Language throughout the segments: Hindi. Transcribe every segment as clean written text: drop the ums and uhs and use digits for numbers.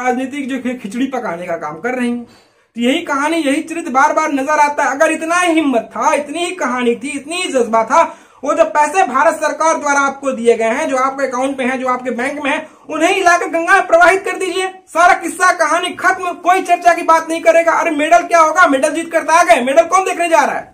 राजनीतिक जो खिचड़ी पकाने का काम कर रही हैं। तो यही कहानी, यही चरित्र बार बार नजर आता है। अगर इतना ही हिम्मत था, इतनी ही कहानी थी, इतनी ही जज्बा था, वो जो पैसे भारत सरकार द्वारा आपको दिए गए हैं, जो आपके अकाउंट में हैं, जो आपके बैंक में हैं, उन्हें ही लाकर गंगा में प्रवाहित कर दीजिए। सारा किस्सा कहानी खत्म, कोई चर्चा की बात नहीं करेगा। अरे मेडल क्या होगा, मेडल जीत कर आ गए, मेडल कौन देखने जा रहा है।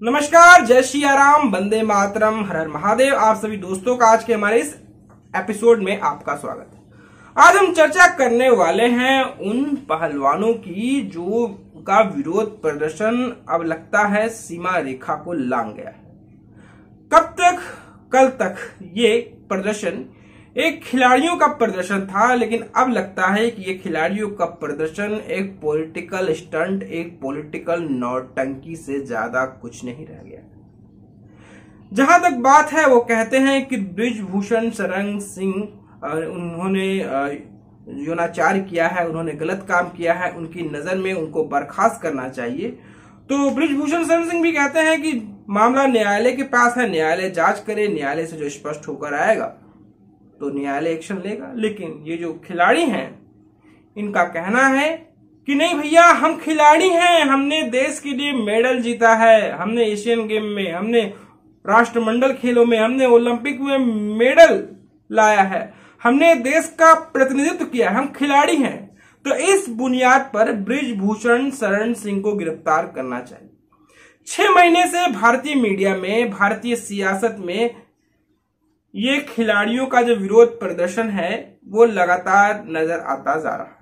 नमस्कार, जय श्री राम, वंदे मातरम, हर हर महादेव। आप सभी दोस्तों का आज के हमारे इस एपिसोड में आपका स्वागत है। आज हम चर्चा करने वाले हैं उन पहलवानों की जो का विरोध प्रदर्शन अब लगता है सीमा रेखा को लांघ गया है। कब तक, कल तक ये प्रदर्शन एक खिलाड़ियों का प्रदर्शन था, लेकिन अब लगता है कि ये खिलाड़ियों का प्रदर्शन एक पॉलिटिकल स्टंट, एक पॉलिटिकल नौटंकी से ज्यादा कुछ नहीं रह गया। जहां तक बात है, वो कहते हैं कि बृजभूषण शरण सिंह उन्होंने यौनाचार किया है, उन्होंने गलत काम किया है, उनकी नजर में उनको बर्खास्त करना चाहिए। तो बृजभूषण शरण सिंह भी कहते हैं कि मामला न्यायालय के पास है, न्यायालय जांच करे, न्यायालय से जो स्पष्ट होकर आएगा तो न्यायालय एक्शन लेगा। लेकिन ये जो खिलाड़ी हैं, इनका कहना है कि नहीं भैया, हम खिलाड़ी हैं, हमने देश के लिए मेडल जीता है, हमने एशियन गेम में, हमने राष्ट्रमंडल खेलों में, हमने ओलंपिक में मेडल लाया है, हमने देश का प्रतिनिधित्व किया, हम खिलाड़ी हैं। तो इस बुनियाद पर बृजभूषण शरण सिंह को गिरफ्तार करना चाहिए। 6 महीने से भारतीय मीडिया में, भारतीय सियासत में ये खिलाड़ियों का जो विरोध प्रदर्शन है वो लगातार नजर आता जा रहा है।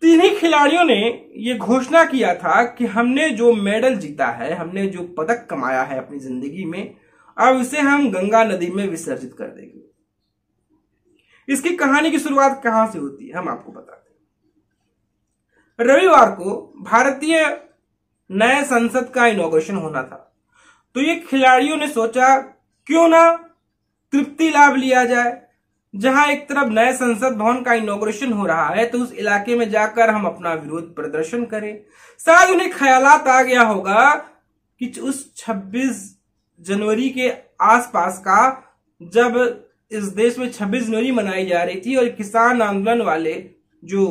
तीनों खिलाड़ियों ने ये घोषणा किया था कि हमने जो मेडल जीता है, हमने जो पदक कमाया है अपनी जिंदगी में, अब इसे हम गंगा नदी में विसर्जित कर देंगे। इसकी कहानी की शुरुआत कहां से होती है, हम आपको बताते हैं। रविवार को भारतीय नए संसद का इनॉग्रेशन होना था, तो ये खिलाड़ियों ने सोचा क्यों ना तृप्ति लाभ लिया जाए। जहां एक तरफ नए संसद भवन का इनॉग्रेशन हो रहा है, तो उस इलाके में जाकर हम अपना विरोध प्रदर्शन करें। शायद उन्हें ख्यालात आ गया होगा कि उस 26 जनवरी के आसपास का, जब इस देश में 26 जनवरी मनाई जा रही थी और किसान आंदोलन वाले जो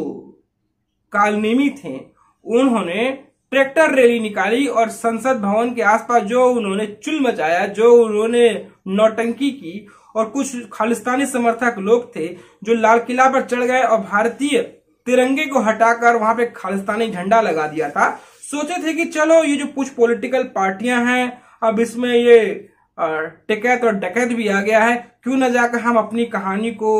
कालनेमी थे, उन्होंने ट्रैक्टर रैली निकाली और संसद भवन के आसपास जो उन्होंने चुल मचाया, जो उन्होंने नौटंकी की, और कुछ खालिस्तानी समर्थक लोग थे जो लाल किला पर चढ़ गए और भारतीय तिरंगे को हटाकर वहां पे खालिस्तानी झंडा लगा दिया था। सोचे थे कि चलो ये जो कुछ पॉलिटिकल पार्टियां हैं, अब इसमें ये टिकैत और डकैत भी आ गया है, क्यों ना जाकर हम अपनी कहानी को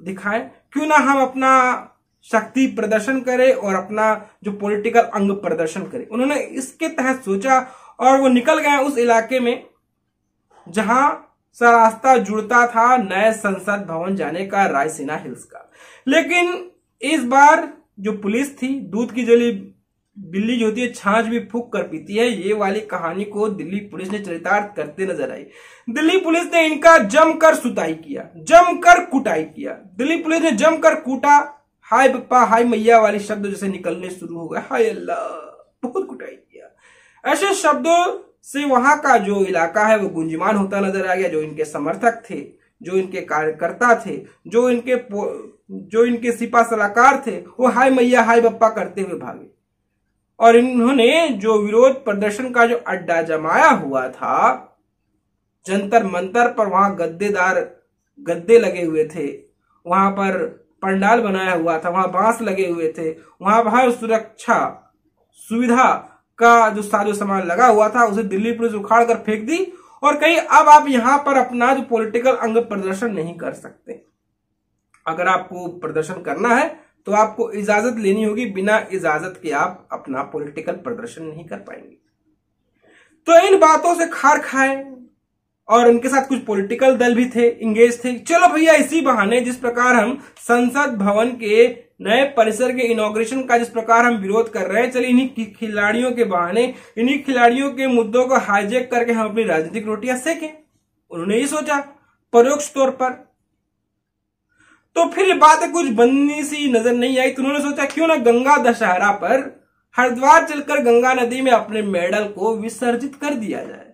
दिखाएं, क्यों ना हम अपना शक्ति प्रदर्शन करें और अपना जो पॉलिटिकल अंग प्रदर्शन करें। उन्होंने इसके तहत सोचा और वो निकल गए उस इलाके में जहां सा रास्ता जुड़ता था नए संसद भवन जाने का, रायसीना हिल्स का। लेकिन इस बार जो पुलिस थी, दूध की जली बिल्ली जो होती है छाछ भी फूंक कर पीती है, ये वाली कहानी को दिल्ली पुलिस ने चरितार्थ करते नजर आई। दिल्ली पुलिस ने इनका जमकर सुताई किया, जमकर कुटाई किया। दिल्ली पुलिस ने जमकर कूटा, हाय बप्पा हाय मैया वाली शब्द जैसे निकलने शुरू हो गए, हाय अल्लाह, बहुत कुटाई किया। ऐसे शब्दों से वहां का जो इलाका है वो गुंजमान होता नजर आ गया। जो इनके समर्थक थे, जो इनके कार्यकर्ता थे, जो इनके सिपा सलाहकार थे, वो हाय मैया हाय बप्पा करते हुए भागे। और इन्होंने जो विरोध प्रदर्शन का जो अड्डा जमाया हुआ था, जंतर मंतर पर, वहां गद्दे लगे हुए थे, वहां पर पंडाल बनाया हुआ था, वहां बांस लगे हुए थे, वहां बाहर सुरक्षा सुविधा का जो साजो सामान लगा हुआ था, उसे दिल्ली पुलिस उखाड़ कर फेंक दी और कहीं अब आप यहां पर अपना जो पॉलिटिकल अंग प्रदर्शन नहीं कर सकते। अगर आपको प्रदर्शन करना है तो आपको इजाजत लेनी होगी, बिना इजाजत के आप अपना पॉलिटिकल प्रदर्शन नहीं कर पाएंगे। तो इन बातों से खार खाए और उनके साथ कुछ पॉलिटिकल दल भी थे, इंगेज थे। चलो भैया, इसी बहाने जिस प्रकार हम संसद भवन के नए परिसर के इनॉग्रेशन का जिस प्रकार हम विरोध कर रहे हैं, चलिए इन्हीं खिलाड़ियों के बहाने, इन्हीं खिलाड़ियों के मुद्दों को हाईजैक करके हम अपनी राजनीतिक रोटियां सेकें। उन्होंने ये सोचा परोक्ष तौर पर। तो फिर बातें कुछ बननी सी नजर नहीं आई, तो उन्होंने सोचा क्यों ना गंगा दशहरा पर हरिद्वार चलकर गंगा नदी में अपने मेडल को विसर्जित कर दिया जाए।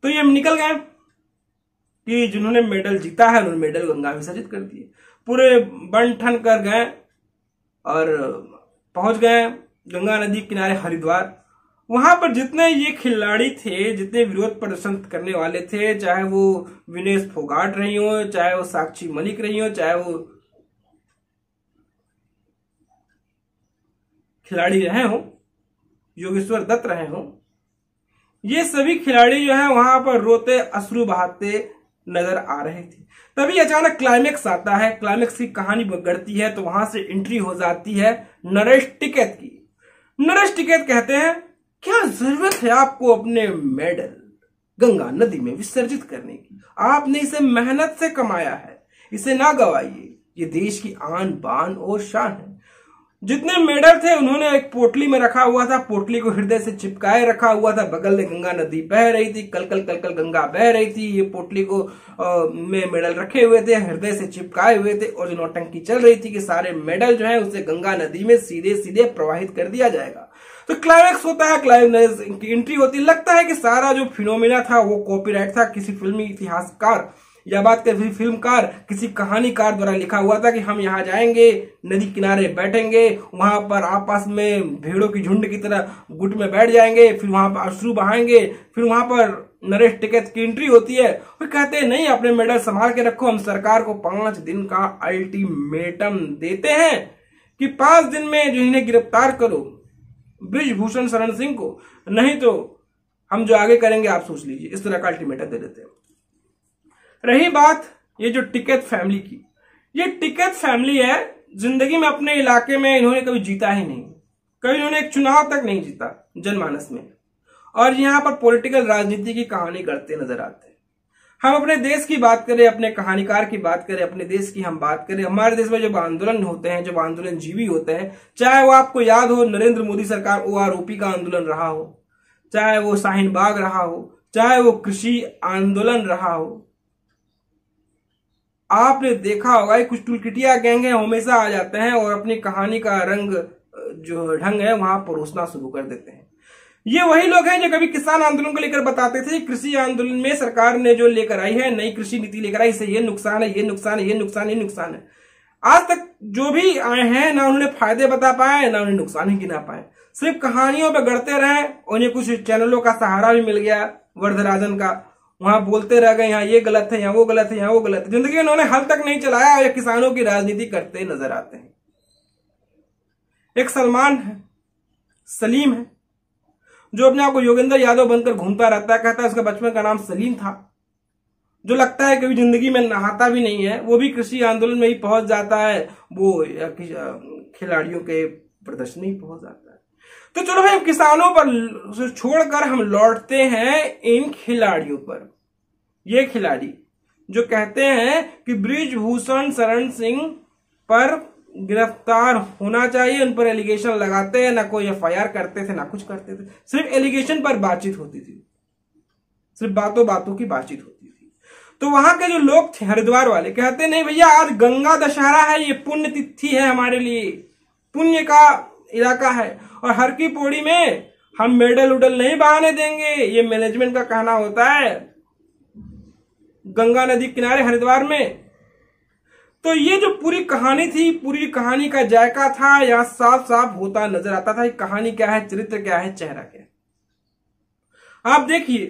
तो ये निकल गए कि जिन्होंने मेडल जीता है उन्होंने मेडल गंगा विसर्जित कर दिए। पूरे बन ठन कर गए और पहुंच गए गंगा नदी किनारे हरिद्वार। वहां पर जितने ये खिलाड़ी थे, जितने विरोध प्रदर्शन करने वाले थे, चाहे वो विनेश फोगाट रही हो, चाहे वो साक्षी मलिक रही हो, चाहे वो खिलाड़ी रहे हो, योगेश्वर दत्त रहे हो, ये सभी खिलाड़ी जो है वहां पर रोते अश्रु बहाते नजर आ रहे थे। तभी अचानक क्लाइमेक्स आता है, क्लाइमेक्स की कहानी बढ़ती है। तो वहां से एंट्री हो जाती है नरेश टिकैत की। नरेश टिकैत कहते हैं क्या जरूरत है आपको अपने मेडल गंगा नदी में विसर्जित करने की? आपने इसे मेहनत से कमाया है, इसे ना गवाइए। ये देश की आन बान और शान है। जितने मेडल थे उन्होंने एक पोटली में रखा हुआ था, पोटली को हृदय से चिपकाए रखा हुआ था। बगल में गंगा नदी बह रही थी, कल कल कल कल गंगा बह रही थी। ये पोटली को में मेडल रखे हुए थे, हृदय से चिपकाए हुए थे, और जो नौटंकी चल रही थी कि सारे मेडल जो है उसे गंगा नदी में सीधे सीधे प्रवाहित कर दिया जाएगा। तो क्लाइमैक्स होता है, क्लाइमैक्स की एंट्री होती है। लगता है कि सारा जो फिनोमिना था वो कॉपीराइट था, किसी फिल्मी इतिहासकार या बात करें फिल्मकार, किसी कहानीकार द्वारा लिखा हुआ था कि हम यहाँ जाएंगे, नदी किनारे बैठेंगे, वहां पर आपस में भेड़ों की झुंड की तरह गुट में बैठ जाएंगे, फिर वहां पर अश्रु बहाएंगे। फिर वहां पर नरेश टिकैत की एंट्री होती है। वो कहते हैं नहीं, अपने मेडल संभाल के रखो, हम सरकार को 5 दिन का अल्टीमेटम देते हैं कि 5 दिन में जो इन्हें गिरफ्तार करो, ब्रिजभूषण शरण सिंह को, नहीं तो हम जो आगे करेंगे आप सोच लीजिए। इस तरह का अल्टीमेटम दे देते हैं। रही बात ये जो टिकैत फैमिली की, ये टिकैत फैमिली है, जिंदगी में अपने इलाके में इन्होंने कभी जीता ही नहीं, कभी इन्होंने एक चुनाव तक नहीं जीता जनमानस में, और यहां पर पॉलिटिकल राजनीति की कहानी करते नजर आते हैं। हम अपने देश की बात करें, अपने कहानीकार की बात करें, अपने देश की हम बात करें, हमारे देश में जब आंदोलन होते हैं, जब आंदोलन जीवी होते हैं, चाहे वो आपको याद हो नरेंद्र मोदी सरकार OROP का आंदोलन रहा हो, चाहे वो शाहीन बाग रहा हो, चाहे वो कृषि आंदोलन रहा हो, आपने देखा होगा कुछ टुलकिटिया गैंग है हमेशा आ जाते हैं और अपनी कहानी का रंग जो ढंग है वहां परोसना शुरू कर देते हैं। ये वही लोग हैं जो कभी किसान आंदोलन को लेकर बताते थे कृषि आंदोलन में सरकार ने जो लेकर आई है, नई कृषि नीति लेकर आई, इससे ये नुकसान है, ये नुकसान है, ये नुकसान, ये नुकसान है। आज तक जो भी आए हैं ना उन्होंने फायदे बता पाए, ना उन्हें नुकसान ही गिना पाए, सिर्फ कहानियों पर गढ़ते रहे। उन्हें कुछ चैनलों का सहारा भी मिल गया, वर्धराजन का, वहां बोलते रह गए, यहाँ ये गलत है, यहाँ वो गलत है, यहाँ वो गलत है। जिंदगी उन्होंने हल तक नहीं चलाया और किसानों की राजनीति करते नजर आते हैं। एक सलमान है, सलीम है, जो अपने आप को योगेंद्र यादव बनकर घूमता रहता है, कहता है उसका बचपन का नाम सलीम था, जो लगता है कभी जिंदगी में नहाता भी नहीं है, वो भी कृषि आंदोलन में ही पहुंच जाता है, वो खिलाड़ियों के प्रदर्शन ही पहुंच जाता है। तो चलो भाई, किसानों पर छोड़कर हम लौटते हैं इन खिलाड़ियों पर। ये खिलाड़ी जो कहते हैं कि ब्रिजभूषण शरण सिंह पर गिरफ्तार होना चाहिए, उन पर एलिगेशन लगाते हैं, ना कोई FIR करते थे, ना कुछ करते थे, सिर्फ एलिगेशन पर बातचीत होती थी, सिर्फ बातों बातों की बातचीत होती थी। तो वहां के जो लोग थे हरिद्वार वाले कहते नहीं भैया, आज गंगा दशहरा है, ये पुण्य तिथि है, हमारे लिए पुण्य का इलाका है, और हर की पौड़ी में हम मेडल उडल नहीं बहाने देंगे। ये मैनेजमेंट का कहना होता है गंगा नदी किनारे हरिद्वार में। तो ये जो पूरी कहानी थी, पूरी कहानी का जायका था, यहां साफ साफ होता नजर आता था कि कहानी क्या है, चरित्र क्या है, चेहरा क्या है। आप देखिए,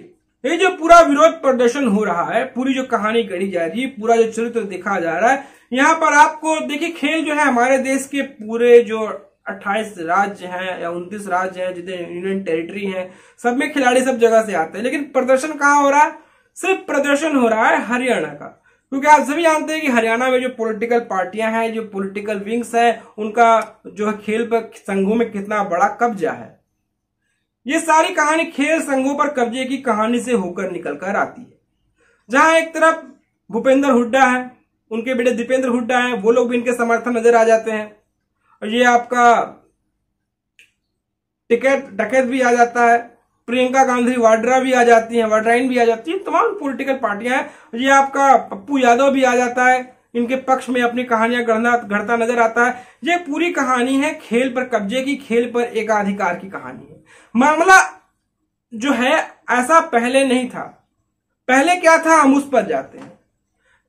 ये जो पूरा विरोध प्रदर्शन हो रहा है, पूरी जो कहानी गढ़ी जा रही है, पूरा जो चरित्र दिखा जा रहा है, यहां पर आपको देखिए खेल जो है हमारे देश के पूरे जो 28 राज्य हैं या 29 राज्य हैं, जितने यूनियन टेरिटरी हैं, सब में खिलाड़ी सब जगह से आते हैं। लेकिन प्रदर्शन कहां हो रहा है? सिर्फ प्रदर्शन हो रहा है हरियाणा का, क्योंकि आप सभी जानते हैं कि हरियाणा में जो पॉलिटिकल पार्टियां हैं, जो पॉलिटिकल विंग्स है, उनका जो है खेल पर संघों में कितना बड़ा कब्जा है। ये सारी कहानी खेल संघों पर कब्जे की कहानी से होकर निकल कर आती है, जहां एक तरफ भूपेंद्र हुड्डा है, उनके बेटे दीपेंद्र हुड्डा हैं, वो लोग भी इनके समर्थन नजर आ जाते हैं, और ये आपका टिकट डकैत भी आ जाता है, प्रियंका गांधी वाड्रा भी आ जाती हैं, वाड्राइन भी आ जाती है, तमाम पॉलिटिकल पार्टियां हैं। ये आपका पप्पू यादव भी आ जाता है, इनके पक्ष में अपनी कहानियां गढ़ता नजर आता है। ये पूरी कहानी है खेल पर कब्जे की, खेल पर एकाधिकार की कहानी है। मामला जो है ऐसा पहले नहीं था। पहले क्या था, हम उस पर जाते हैं।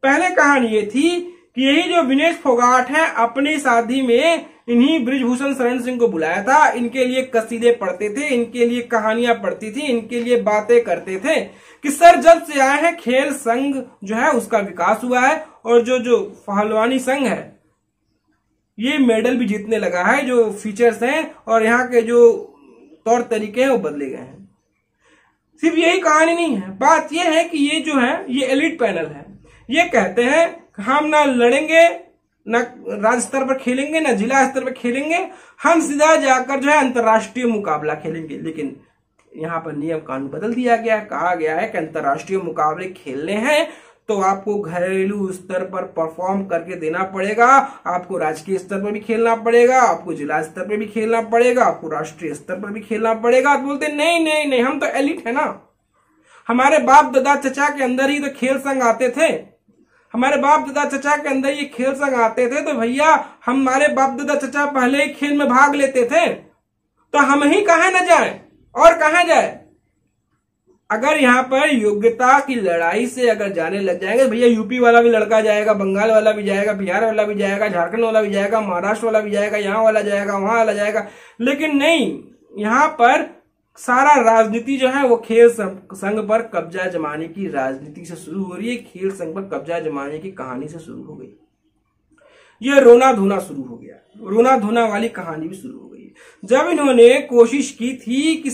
पहले कहानी ये थी कि यही जो विनेश फोगाट है अपनी शादी में इन्हीं बृजभूषण शरण सिंह को बुलाया था, इनके लिए कसीदे पढ़ते थे, इनके लिए कहानियां पढ़ती थी, इनके लिए बातें करते थे कि सर जब से आए हैं खेल संघ जो है उसका विकास हुआ है, और जो पहलवानी संघ है ये मेडल भी जीतने लगा है, जो फीचर्स हैं और यहाँ के जो तौर तरीके हैं वो बदले गए हैं। सिर्फ यही कहानी नहीं है, बात यह है कि ये जो है ये एलिट पैनल है। ये कहते हैं हम ना लड़ेंगे, ना राज्य स्तर पर खेलेंगे, ना जिला स्तर पर खेलेंगे, हम सीधा जाकर जो है अंतर्राष्ट्रीय मुकाबला खेलेंगे। लेकिन यहाँ पर नियम कानून बदल दिया गया, कहा गया है कि अंतर्राष्ट्रीय मुकाबले खेलने हैं तो आपको घरेलू स्तर पर परफॉर्म करके देना पड़ेगा, आपको राजकीय स्तर पर भी खेलना पड़ेगा, आपको जिला स्तर पर भी खेलना पड़ेगा, आपको राष्ट्रीय स्तर पर भी खेलना पड़ेगा। तो बोलते नहीं नहीं नहीं, हम तो एलिट है ना, हमारे बाप दादा चचा के अंदर ही तो खेल संघ आते थे, हमारे बाप दादा चचा के अंदर ये खेल संघ आते थे, तो भैया हमारे बाप दादा चचा पहले ही खेल में भाग लेते थे, तो हम ही कहां न जाएं और कहां जाए। अगर यहाँ पर योग्यता की लड़ाई से अगर जाने लग जाएंगे, भैया यूपी वाला भी लड़का जाएगा, बंगाल वाला भी जाएगा, बिहार वाला भी जाएगा, झारखंड वाला भी जाएगा, महाराष्ट्र वाला भी जाएगा, यहाँ वाला जाएगा, वहां वाला जाएगा। लेकिन नहीं, यहाँ पर सारा राजनीति जो है वो खेल संघ पर कब्जा जमाने की राजनीति से शुरू हो रही है, खेल संघ पर कब्जा जमाने की कहानी से शुरू हो गई। ये रोना धोना शुरू हो गया, रोना धोना वाली कहानी भी शुरू हो गई। जब इन्होंने कोशिश की थी कि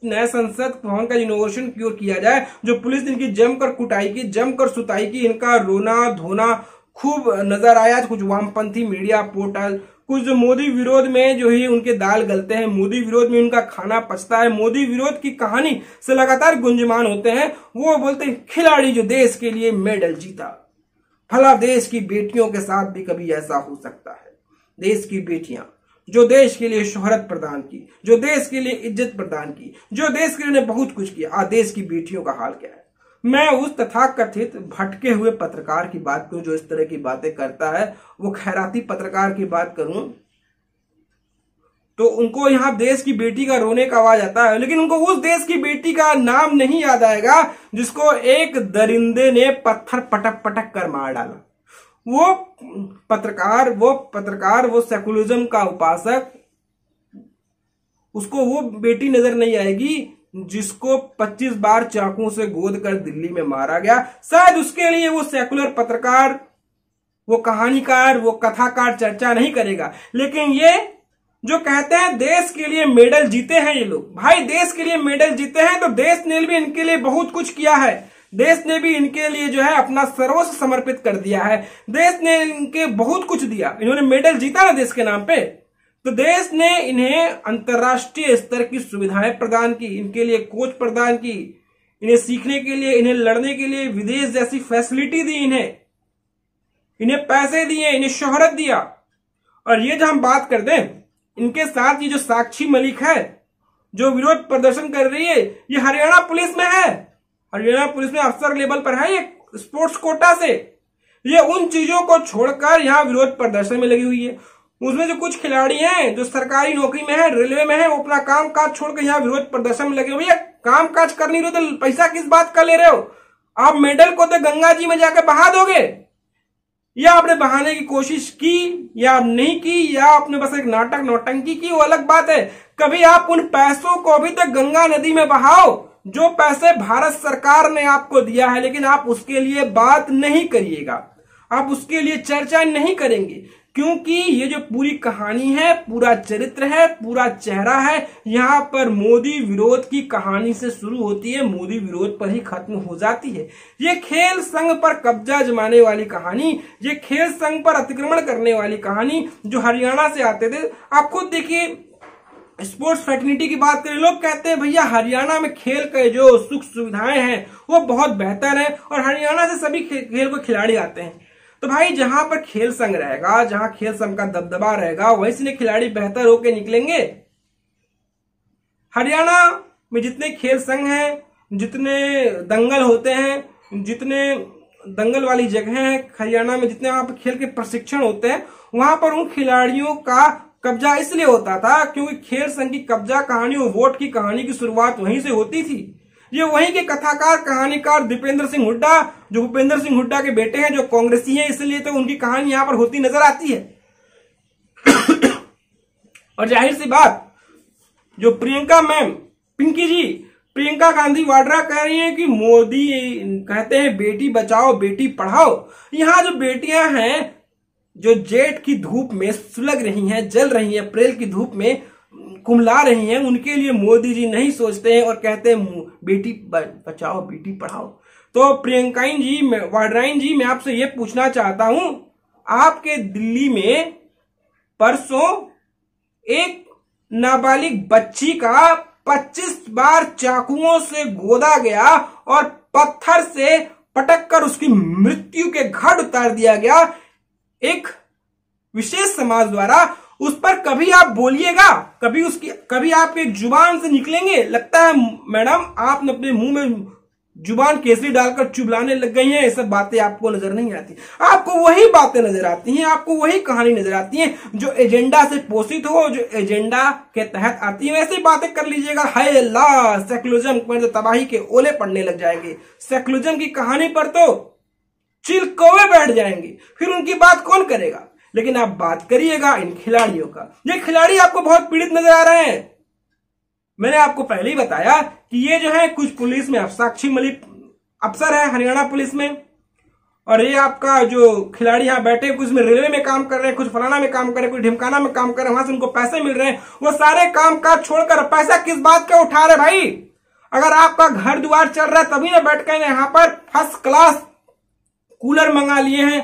नए संसद भवन का इनोवेशन क्यों किया जाए, जो पुलिस ने इनकी जमकर कुटाई की, जमकर सुताई की, इनका रोना धोना खूब नजर आया। कुछ वामपंथी मीडिया पोर्टल, कुछ जो मोदी विरोध में जो ही उनके दाल गलते हैं, मोदी विरोध में उनका खाना पचता है, मोदी विरोध की कहानी से लगातार गुंजमान होते हैं, वो बोलते हैं खिलाड़ी जो देश के लिए मेडल जीता, भला देश की बेटियों के साथ भी कभी ऐसा हो सकता है। देश की बेटियां जो देश के लिए शोहरत प्रदान की, जो देश के लिए इज्जत प्रदान की, जो देश के लिए बहुत कुछ किया, आज देश की बेटियों का हाल क्या है। मैं उस तथाकथित भटके हुए पत्रकार की बात करूं जो इस तरह की बातें करता है, वो खैराती पत्रकार की बात करूं तो उनको यहां देश की बेटी का रोने का आवाज आता है, लेकिन उनको उस देश की बेटी का नाम नहीं याद आएगा जिसको एक दरिंदे ने पत्थर पटक पटक कर मार डाला। वो पत्रकार वो सेकुलरिज्म का उपासक, उसको वो बेटी नजर नहीं आएगी जिसको 25 बार चाकुओं से गोद कर दिल्ली में मारा गया। शायद उसके लिए वो सेकुलर पत्रकार, वो कहानीकार, वो कथाकार चर्चा नहीं करेगा। लेकिन ये जो कहते हैं देश के लिए मेडल जीते हैं ये लोग, भाई देश के लिए मेडल जीते हैं तो देश ने भी इनके लिए बहुत कुछ किया है, देश ने भी इनके लिए जो है अपना सर्वस्व समर्पित कर दिया है, देश ने इनके बहुत कुछ दिया। इन्होंने मेडल जीता ना देश के नाम पे, तो देश ने इन्हें अंतर्राष्ट्रीय स्तर की सुविधाएं प्रदान की, इनके लिए कोच प्रदान की, इन्हें सीखने के लिए, इन्हें लड़ने के लिए विदेश जैसी फैसिलिटी दी, इन्हें पैसे दिए, इन्हें शोहरत दिया। और ये जो हम बात कर दें, इनके साथ ये जो साक्षी मलिक है जो विरोध प्रदर्शन कर रही है, ये हरियाणा पुलिस में है, हरियाणा पुलिस में अफसर लेवल पर है, ये स्पोर्ट्स कोटा से। ये उन चीजों को छोड़कर यहाँ विरोध प्रदर्शन में लगी हुई है। उसमें जो कुछ खिलाड़ी हैं जो सरकारी नौकरी में है, रेलवे में है, वो अपना काम काज छोड़कर यहाँ विरोध प्रदर्शन में लगे हुए। काम काज कर नहीं रहे तो पैसा किस बात का ले रहे हो? आप मेडल को तो गंगा जी में जाकर बहा दोगे, या आपने बहाने की कोशिश की या आप नहीं की, या आपने बस एक नाटक नौटंकी की, वो अलग बात है। कभी आप उन पैसों को अभी तक गंगा नदी में बहाओ जो पैसे भारत सरकार ने आपको दिया है, लेकिन आप उसके लिए बात नहीं करिएगा, आप उसके लिए चर्चा नहीं करेंगे, क्योंकि ये जो पूरी कहानी है, पूरा चरित्र है, पूरा चेहरा है, यहाँ पर मोदी विरोध की कहानी से शुरू होती है, मोदी विरोध पर ही खत्म हो जाती है। ये खेल संघ पर कब्जा जमाने वाली कहानी, ये खेल संघ पर अतिक्रमण करने वाली कहानी जो हरियाणा से आते थे। आप खुद देखिए, स्पोर्ट्स फैटर्निटी की बात करें, लोग कहते हैं भैया हरियाणा में खेल के जो सुख सुविधाएं हैं वो बहुत बेहतर है और हरियाणा से सभी खेल को खिलाड़ी आते हैं। तो भाई जहां पर खेल संघ रहेगा, जहां खेल संघ का दबदबा रहेगा, वहीं से खिलाड़ी बेहतर होके निकलेंगे। हरियाणा में जितने खेल संघ हैं, जितने दंगल होते हैं, जितने दंगल वाली जगह है हरियाणा में, जितने वहां पर खेल के प्रशिक्षण होते हैं, वहां पर उन खिलाड़ियों का कब्जा इसलिए होता था क्योंकि खेल संघ की कब्जा कहानी और वोट की कहानी की शुरुआत वहीं से होती थी। ये वहीं के कथाकार कहानीकार दीपेंद्र सिंह हुड्डा, जो भूपेंद्र सिंह हुड्डा के बेटे हैं, जो कांग्रेसी हैं, इसलिए तो उनकी कहानी यहां पर होती नजर आती है। और जाहिर सी बात, जो प्रियंका मैम, पिंकी जी, प्रियंका गांधी वाड्रा कह रही हैं कि मोदी कहते हैं बेटी बचाओ बेटी पढ़ाओ। यहां जो बेटियां हैं जो जेठ की धूप में सुलग रही हैं, जल रही हैं, अप्रैल की धूप में कुमला रही हैं, उनके लिए मोदी जी नहीं सोचते हैं और कहते हैं बेटी बचाओ बेटी पढ़ाओ। तो प्रियंकाइन जी, वाड्राइन जी, मैं आपसे ये पूछना चाहता हूं, आपके दिल्ली में परसों एक नाबालिग बच्ची का 25 बार चाकुओं से गोदा गया और पत्थर से पटककर उसकी मृत्यु के घाट उतार दिया गया एक विशेष समाज द्वारा। उस पर कभी आप बोलिएगा, कभी आपके जुबान से निकलेंगे? लगता है मैडम आपने अपने मुंह में जुबान केसरी डालकर चुबलाने लग गई हैं। ये सब बातें आपको नजर नहीं आती, आपको वही बातें नजर आती हैं, आपको वही कहानी नजर आती है जो एजेंडा से पोषित हो, जो एजेंडा के तहत आती है। ऐसी बातें कर लीजिएगा, हाय अल्लाह, सेकुलरिज्म पर तो तबाही के ओले पड़ने लग जाएंगे। सेकुलरिज्म की कहानी पर तो चिल कौवे बैठ जाएंगे, फिर उनकी बात कौन करेगा? लेकिन आप बात करिएगा इन खिलाड़ियों का। ये खिलाड़ी आपको बहुत पीड़ित नजर आ रहे हैं। मैंने आपको पहले ही बताया कि ये जो है कुछ पुलिस में साक्षी मलिक अफसर है हरियाणा पुलिस में, और ये आपका जो खिलाड़ी यहाँ बैठे कुछ में रेलवे में काम कर रहे हैं, कुछ फलाना में काम कर रहे हैं, कुछ ढिमकाना में काम कर रहे हैं, वहां से उनको पैसे मिल रहे हैं। वो सारे काम काज छोड़कर पैसा किस बात का उठा रहे भाई? अगर आपका घर द्वार चल रहा है तभी ना बैठ कर यहाँ पर फर्स्ट क्लास कूलर मंगा लिए हैं,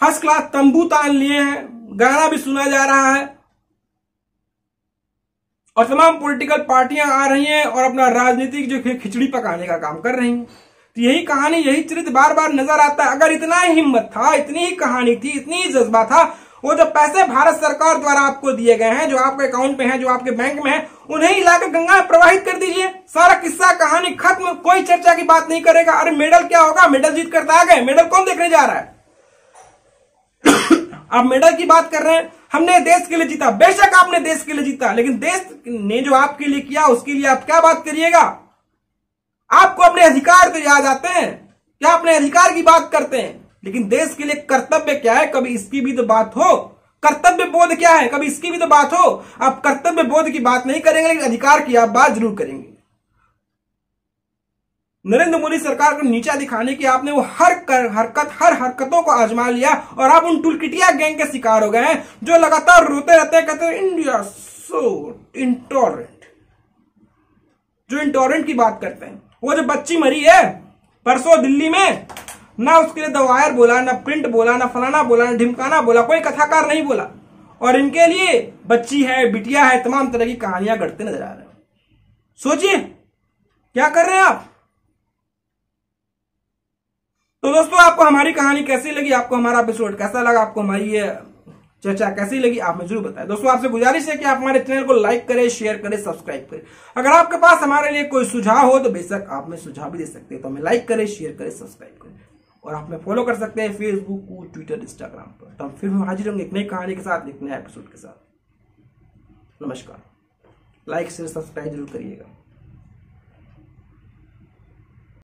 फर्स्ट क्लास तंबू तान लिए हैं, गाना भी सुना जा रहा है और तमाम पॉलिटिकल पार्टियां आ रही हैं और अपना राजनीतिक जो खिचड़ी पकाने का काम कर रही हैं। तो यही कहानी, यही चरित्र बार बार नजर आता है। अगर इतना ही हिम्मत था, इतनी ही कहानी थी, इतनी ही जज्बा था, वो जो पैसे भारत सरकार द्वारा आपको दिए गए हैं, जो आपके अकाउंट में है, जो आपके बैंक में है, उन्हें ही लाकर गंगा में प्रवाहित कर दीजिए। सारा किस्सा कहानी खत्म, कोई चर्चा की बात नहीं करेगा। अरे मेडल क्या होगा, मेडल जीत कर आ गए, मेडल कौन देखने जा रहा है? आप मेडल की बात कर रहे हैं, हमने देश के लिए जीता। बेशक आपने देश के लिए जीता, लेकिन देश ने जो आपके लिए किया उसके लिए आप क्या बात करिएगा? आपको अपने अधिकार तो याद आते हैं क्या? अपने अधिकार की बात करते हैं, लेकिन देश के लिए कर्तव्य क्या है, कभी इसकी भी तो बात हो। कर्तव्य बोध क्या है, कभी इसकी भी तो बात हो। आप कर्तव्य बोध की बात नहीं करेंगे, लेकिन अधिकार की आप बात जरूर करेंगे। नरेंद्र मोदी सरकार को नीचा दिखाने की आपने वो हर हरकतों को आजमा लिया और आप उन टुलकिटिया गैंग के शिकार हो गए हैं जो लगातार रोते रहते हैं, कहते हैं इंडिया सो इंटॉलरेंट, जो इंटॉलरेंट की बात करते हैं। वो जो बच्ची मरी है परसों दिल्ली में, ना उसके लिए द वायर बोला, ना प्रिंट बोला, ना फलाना बोला, ना ढिमकाना बोला, कोई कथाकार नहीं बोला, और इनके लिए बच्ची है, बिटिया है, तमाम तरह की कहानियां गढ़ते नजर आ रहे हैं। सोचिए क्या कर रहे हैं आप। तो दोस्तों आपको हमारी कहानी कैसी लगी, आपको हमारा एपिसोड कैसा लगा, आपको हमारी ये चर्चा कैसी लगी, आप मुझे जरूर बताएं। दोस्तों आपसे गुजारिश है कि आप हमारे चैनल को लाइक करें, शेयर करें, सब्सक्राइब करें। अगर आपके पास हमारे लिए कोई सुझाव हो तो बेशक आप हमें सुझाव भी दे सकते हैं। तो हमें लाइक करें, शेयर करें, सब्सक्राइब करें, और आप हमें फॉलो कर सकते हैं फेसबुक, ट्विटर, इंस्टाग्राम पर। तो हम फिर हाजिर होंगे एक नई कहानी के साथ, एक नए एपिसोड के साथ। नमस्कार। लाइक शेयर सब्सक्राइब जरूर करिएगा।